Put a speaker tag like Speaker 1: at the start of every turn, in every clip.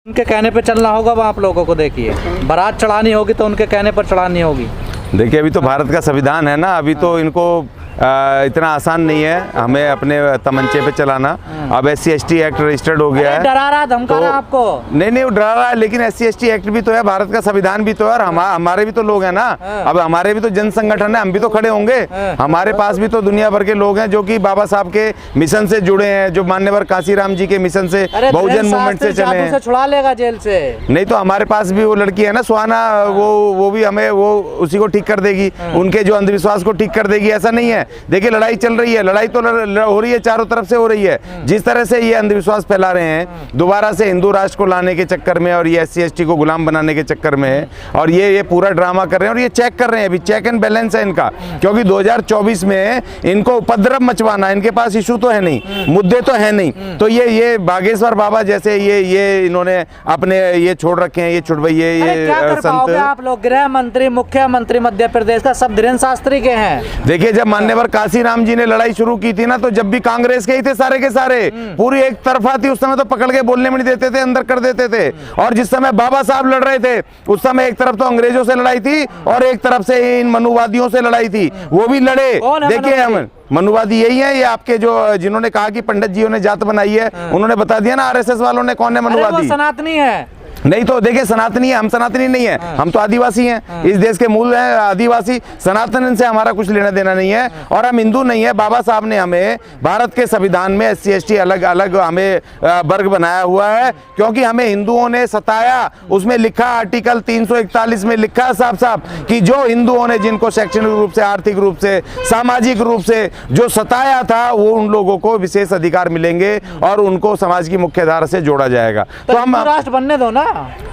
Speaker 1: उनके कहने पे चलना होगा। वहाँ आप लोगों को देखिए, बारात चढ़ानी होगी तो उनके कहने पर चढ़ानी होगी।
Speaker 2: देखिए अभी तो भारत का संविधान है ना, अभी तो इनको इतना आसान नहीं है हमें अपने तमंचे पे चलाना। अब SC/ST एक्ट रजिस्टर्ड हो गया है।
Speaker 1: डरा रहा धमका रहा आपको?
Speaker 2: नहीं वो डरा रहा है, लेकिन SC/ST एक्ट भी तो है, भारत का संविधान भी तो है, और हमारे भी तो लोग हैं ना। अब हमारे भी तो जन संगठन है, हम भी तो खड़े होंगे। हमारे पास भी तो दुनिया भर के लोग हैं जो कि बाबा साहब के मिशन से जुड़े हैं, जो मान्यवर कांसीराम जी के मिशन से, बहुजन मूवमेंट से चले हैं।
Speaker 1: छुड़ा लेगा जेल से।
Speaker 2: नहीं तो हमारे पास भी वो लड़की है ना सुहाना, वो भी हमें वो उसी को ठीक कर देगी, उनके जो अंधविश्वास को ठीक कर देगी। ऐसा नहीं है। देखिए लड़ाई चल रही है, लड़ाई तो हो रही है, चारों तरफ से हो रही है। जिस तरह से ये अंधविश्वास फैला रहे हैं दोबारा से हिंदू राष्ट्र को लाने के चक्कर में, और ये SC/ST को गुलाम बनाने के चक्कर में, और ये पूरा ड्रामा कर रहे हैं, और ये चेक कर रहे हैं। अभी चेक एंड बैलेंस है इनका, क्योंकि 2024 में इनको उपद्रव मचवाना, इनके पास इशू तो है नहीं, मुद्दे तो है नहीं। तो ये बागेश्वर बाबा जैसे ये इन्होंने अपने ये छोड़ रखे हैं, ये छुड़वैये, ये संत।
Speaker 1: आप लोग गृह मंत्री, मुख्यमंत्री मध्य प्रदेश का सब धीरेन्द्र शास्त्री के हैं।
Speaker 2: देखिए जब मान्यवर कांसीराम जी ने लड़ाई शुरू की थी ना, तो जब भी कांग्रेस के ही थे सारे के सारे, पूरी एक तरफा थी। उस समय तो पकड़ के बोलने में नहीं देते थे, अंदर कर देते थे। और जिस समय बाबा साहब लड़ रहे थे उस समय एक तरफ तो अंग्रेजों से लड़ाई थी और एक तरफ से इन मनुवादियों से लड़ाई थी, वो भी लड़े। देखिए हम मनुवादी यही है, ये आपके जो जिन्होंने कहा कि पंडित जी ने जात बनाई है, उन्होंने बता दिया ना RSS वालों ने कौन है मनुवादी।
Speaker 1: सनातनी है।
Speaker 2: नहीं तो देखिए सनातनी है, हम सनातनी नहीं है, हम तो आदिवासी हैं, इस देश के मूल हैं आदिवासी। सनातन से हमारा कुछ लेना देना नहीं है, और हम हिंदू नहीं है। बाबा साहब ने हमें भारत के संविधान में SC/ST अलग अलग हमें वर्ग बनाया हुआ है, क्योंकि हमें हिंदुओं ने सताया। उसमें लिखा आर्टिकल 341 में लिखा है साफ साफ कि जो हिंदुओं ने जिनको शैक्षणिक रूप से, आर्थिक रूप से, सामाजिक रूप से जो सताया था, वो उन लोगों को विशेष अधिकार मिलेंगे और उनको समाज की मुख्य धारा से जोड़ा जाएगा।
Speaker 1: तो हम राष्ट्र बनने दो ना।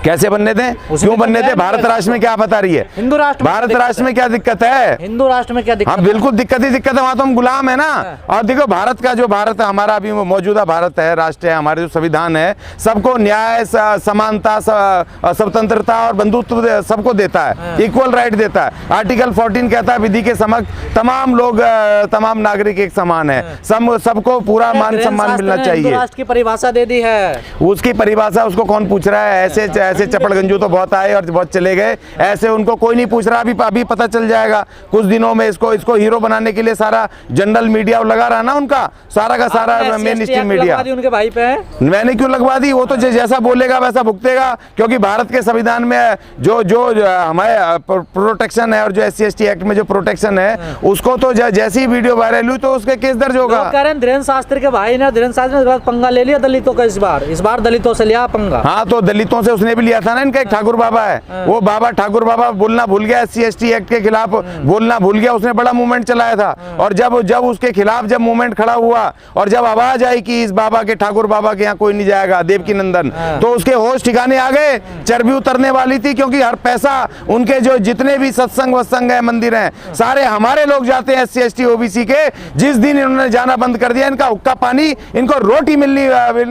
Speaker 2: कैसे बनने दें, क्यों बनने दें? भारत राष्ट्र में क्या बता रही है?
Speaker 1: हिंदू राष्ट्र,
Speaker 2: भारत राष्ट्र में क्या दिक्कत है?
Speaker 1: हिंदू राष्ट्र में क्या दिक्कत?
Speaker 2: हाँ बिल्कुल दिक्कत ही दिक्कत है, वहां तो हम गुलाम है ना। और देखो भारत का जो भारत है हमारा अभी मौजूदा भारत है, राष्ट्र है, हमारे जो संविधान है सबको न्याय, समानता, स्वतंत्रता और बंधुत्व सबको देता है, इक्वल राइट देता है। आर्टिकल 14 कहता है विधि के समक्ष तमाम लोग, तमाम नागरिक एक समान है, सबको पूरा मान सम्मान मिलना चाहिए।
Speaker 1: राष्ट्र की परिभाषा दे दी है,
Speaker 2: उसकी परिभाषा उसको कौन पूछ रहा है? ऐसे चपड़गंजू तो बहुत आए और बहुत चले गए, ऐसे उनको कोई नहीं पूछ रहा। अभी पता चल जाएगा कुछ दिनों में। इसको हीरो बनाने के लिए सारा जनरल मीडिया लगा रहा ना, उनका सारा का सारा मेन स्ट्रीम मीडिया
Speaker 1: उनके भाई पे है।
Speaker 2: मैंने क्यों लगवा दी? वो तो जैसा बोलेगा वैसा भुगतेगा, क्योंकि भारत के संविधान में जो हमारे प्रोटेक्शन है, और जो SC/ST एक्ट में जो प्रोटेक्शन है, उसको तो जैसी ही वीडियो वायरल हुई तो उसके केस दर्ज होगा।
Speaker 1: कह रहे हैं धीरेन्द्र शास्त्री के भाई ने, धीरेन्द्र शास्त्री ने पंगा ले लिया दलितों का। इस बार दलितों से लिया पंगा।
Speaker 2: हाँ तो दलितों से उसने भी लिया था ना। इनका एक ठाकुर बाबा है, वो बाबा ठाकुर बाबा बोलना भूल गया, SC/ST एक्ट के खिलाफ बोलना भूल गया। उसने बड़ा मूवमेंट चलाया था, और जब उसके खिलाफ जब मूवमेंट खड़ा हुआ और जब आवाज आई कि इस बाबा के, ठाकुर बाबा के यहाँ कोई नहीं जाएगा, देवकी नंदन, तो उसके होश ठिकाने आ गए, चर्बी उतरने वाली थी। क्योंकि हर पैसा उनके जो जितने भी सत्संग वत्संग है, मंदिर हैं, सारे हमारे लोग जाते हैं SC/ST OBC के। जिस दिन इन्होंने जाना बंद कर दिया, इनका हुक्का पानी, इनको रोटी मिलनी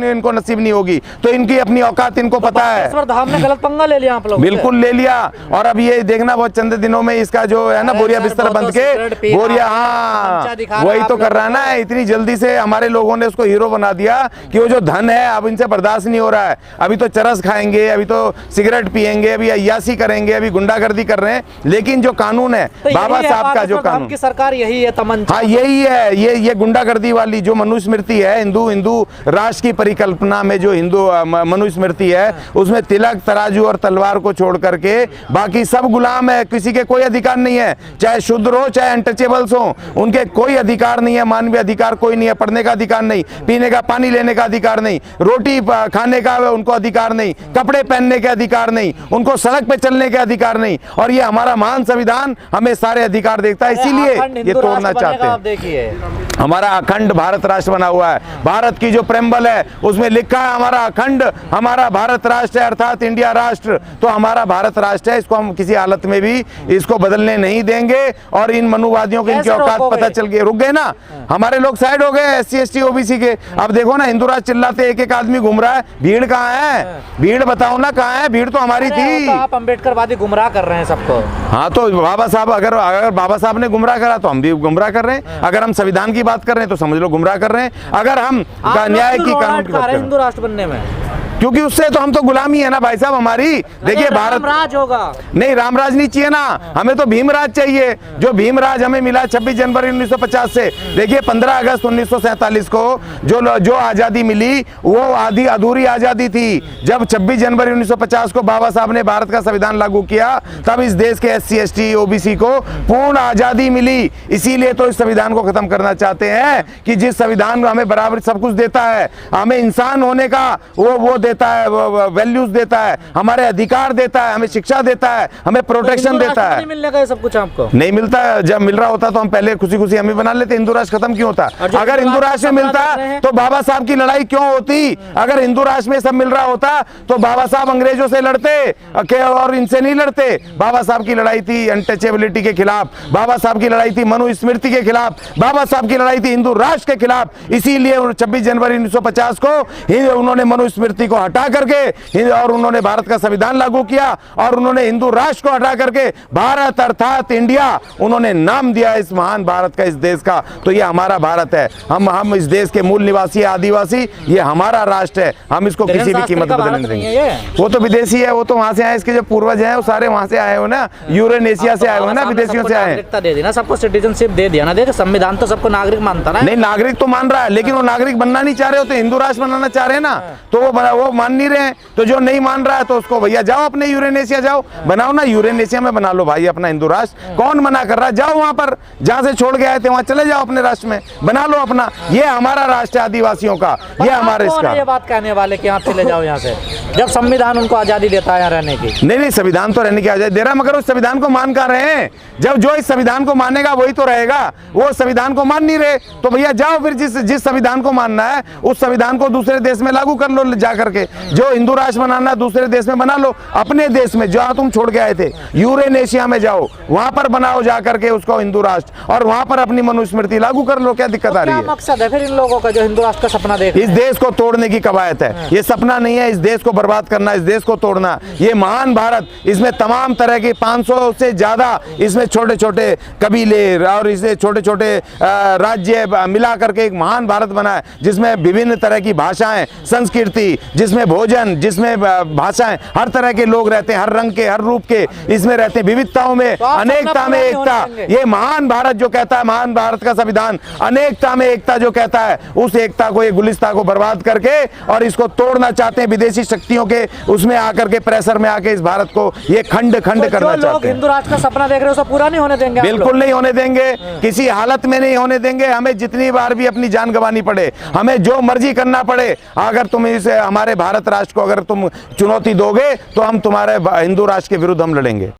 Speaker 2: इनको नसीब नहीं होगी। तो इनकी अपनी औकात इनको पता है।
Speaker 1: धाम ने गलत पंगा ले लिया आप लोग।
Speaker 2: बिल्कुल ले लिया। और अब ये देखना बहुत चंद दिनों में इसका जो है ना बोरिया बिस्तर बंद के बोरिया, हाँ वही तो कर रहा है ना। इतनी जल्दी से हमारे लोगों ने उसको हीरो बना दिया कि वो जो धन है अब इनसे बर्दाश्त नहीं हो रहा है। अभी तो चरस खाएंगे, अभी तो सिगरेट पिएंगे, अभी अय्यासी करेंगे, अभी गुंडागर्दी कर रहे हैं। लेकिन जो कानून है बाबा साहब का, जो कानून की
Speaker 1: सरकार यही है, तमंचा,
Speaker 2: हाँ यही है। ये गुंडागर्दी वाली जो मनुस्मृति है, हिंदू राष्ट्र की परिकल्पना में जो हिंदू मनुस्मृति है, उसमें तिलक, तराजू और तलवार को छोड़ करके बाकी सब गुलाम है। किसी के कोई अधिकार नहीं है, चाहे शूद्र हो चाहे अनटचेबल्स हो, उनके कोई अधिकार नहीं है। मानवीय अधिकार कोई नहीं है, पढ़ने का अधिकार नहीं, पीने का पानी लेने का अधिकार नहीं, रोटी खाने का उनको अधिकार नहीं, कपड़े पहनने के अधिकार नहीं, उनको सड़क पे चलने के अधिकार नहीं। और ये हमारा महान संविधान हमें सारे अधिकार देता है, इसीलिए ये तोड़ना चाहते हैं।
Speaker 1: देखिए
Speaker 2: हमारा अखंड भारत राष्ट्र बना हुआ है। भारत की जो प्रेम्बल है उसमें लिखा है हमारा अखंड, हमारा भारत राष्ट्र है, अर्थात इंडिया राष्ट्र। तो हमारा भारत राष्ट्र है, इसको हम किसी हालत में भी इसको बदलने नहीं देंगे। और इन मनुवादियों के इनकी औकात पता चल गई, रुक गए ना, हमारे लोग साइड हो गए SC/ST OBC के। अब देखो ना हिंदू राष्ट्र चिल्लाते, एक आदमी घूम रहा है, भीड़ कहाँ है? भीड़ बताओ ना कहाँ है? भीड़ तो हमारी थी।
Speaker 1: तो आप अम्बेडकरवादी गुमराह कर रहे हैं सबको।
Speaker 2: हाँ तो बाबा साहब, अगर बाबा साहब ने गुमराह करा तो हम भी गुमराह कर रहे हैं। अगर हम संविधान की बात कर रहे हैं तो समझ लो गुमराह कर रहे हैं। अगर हम न्याय की, कानून की बात कर रहे हैं,
Speaker 1: हिंदू राष्ट्र बनने में
Speaker 2: क्योंकि उससे तो हम तो गुलामी है ना भाई साहब हमारी। देखिए भारत
Speaker 1: राज होगा,
Speaker 2: नहीं रामराज नहीं चाहिए ना, हमें तो भीमराज चाहिए। जो भीमराज हमें मिला 26 जनवरी 1950 से। देखिए 15 अगस्त 1947 को जो आजादी मिली वो आधी अधूरी आजादी थी। जब 26 जनवरी 1950 को बाबा साहब ने भारत का संविधान लागू किया तब इस देश के SC ST OBC को पूर्ण आजादी मिली। इसीलिए तो इस संविधान को खत्म करना चाहते हैं कि जिस संविधान हमें बराबर सब कुछ देता है, हमें इंसान होने का वो देता है, वैल्यूज देता है, हमारे अधिकार देता है, हमें शिक्षा देता है, हमें प्रोटेक्शन देता है।
Speaker 1: नहीं मिलने का ये सब कुछ आपको
Speaker 2: नहीं मिलता। जब मिल रहा होता तो हम पहले खुशी खुशी हम ही बना लेते। हिंदू राष्ट्र खत्म क्यों होता? अगर हिंदू राष्ट्र में मिलता तो बाबा साहब की लड़ाई क्यों होती? अगर हिंदू राष्ट्र में सब मिल रहा होता तो बाबा साहब अंग्रेजों से लड़ते और इनसे नहीं लड़ते। बाबा साहब की लड़ाई थी अनटचेबिलिटी के खिलाफ, बाबा साहब की लड़ाई थी मनुस्मृति के खिलाफ, बाबा साहब की लड़ाई थी हिंदू राष्ट्र के खिलाफ। इसीलिए 26 जनवरी 1950 को उन्होंने मनुस्मृति को हटा करके और उन्होंने भारत का संविधान लागू किया और उन्होंने हिंदू राष्ट्र को हटा करके भारत अर्थात इंडिया उन्होंने नाम दिया इस महान भारत का, इस देश का। तो ये हमारा भारत है, हम इस देश के मूल निवासी आदिवासी, ये हमारा राष्ट्र है, हम इसको किसी भी कीमत पर बदलने नहीं देंगे। वो तो विदेशी है, वो तो वहां से आए, इसके जो पूर्वज हैं वो सारे वहां से आए हो ना, यूरेनेशिया से आए हो ना, विदेशियों से आए।
Speaker 1: नागरिकता दे देना, सबको सिटीजनशिप दे दिया ना। देखो संविधान तो सबको नागरिक मानता ना।
Speaker 2: नहीं नागरिक तो मान रहा है, लेकिन वो नागरिक बनना नहीं चाह रहे हो, तो हिंदू राष्ट्र बनाना चाह रहे हैं ना, तो वो मान नहीं रहे हैं। तो जो नहीं मान रहा है तो उसको भैया जाओ अपने यूरेनेशिया जाओ, बनाओ ना, यूरेनेशिया में बना लो भाई अपना हिंदू राष्ट्र। कौन मना कर रहा है? जाओ वहां पर, जहां से छोड़ के आए थे वहां चले जाओ, अपने राष्ट्र में बना लो अपना। ये हमारा राष्ट्र है आदिवासियों का, ये हमारे इसका।
Speaker 1: ये बात कहने वाले कि यहाँ चले जाओ यहाँ से, जब संविधान उनको आजादी देता है यहाँ रहने की।
Speaker 2: नहीं संविधान तो रहने की आजादी दे रहा, मगर उस संविधान को मान कर रहे हैं। जब जो इस संविधान को मानेगा वही तो रहेगा, वो संविधान को मान नहीं रहे तो भैया जाओ फिर जिस संविधान को मानना है उस संविधान को दूसरे देश में लागू कर लो जा करके। जो हिंदू राष्ट्र बनाना है दूसरे देश में बना लो, अपने देश में जहां तुम छोड़ के आए थे यूरेनेशिया में जाओ, वहां पर बनाओ जा करके उसको हिंदू राष्ट्र, और वहां पर अपनी मनुस्मृति लागू कर लो। क्या दिक्कत आ रही है?
Speaker 1: मकसद है फिर इन लोगों का जो हिंदू राष्ट्र का सपना देख,
Speaker 2: इस देश को तोड़ने की कवायद है। ये सपना नहीं है इस देश को बर्बाद करना, इस देश को तोड़ना। ये महान भारत, इसमें तमाम तरह के 500 से ज्यादा इसमें छोटे छोटे कबीले और इसे छोटे छोटे राज्य मिला करके एक महान भारत बना है, जिसमें विभिन्न तरह की भाषाएं, संस्कृति, जिसमें भोजन, जिसमें भाषाएं, हर तरह के लोग रहते हैं, हर रंग के, हर रूप के इसमें रहते हैं। विविधताओं में अनेकता में एकता, ये महान भारत जो कहता है, महान भारत का संविधान अनेकता में एकता जो कहता है, उस एकता को, ये गुलिस्ता को बर्बाद करके और इसको तोड़ना चाहते हैं विदेशी शक्तियों के उसमें आकर के, प्रेशर में आके इस भारत को ये खंड खंड करना चाहते हैं।
Speaker 1: हिंदू राष्ट्र का सपना देख रहे हो, सब पूरा नहीं होने देंगे?
Speaker 2: बिल्कुल नहीं होने देंगे, किसी हालत में नहीं होने देंगे। हमें जितनी बार भी अपनी जान गंवानी पड़े, हमें जो मर्जी करना पड़े, अगर तुम इसे हमारे भारत राष्ट्र को अगर तुम चुनौती दोगे तो हम तुम्हारे हिंदू राष्ट्र के विरुद्ध हम लड़ेंगे।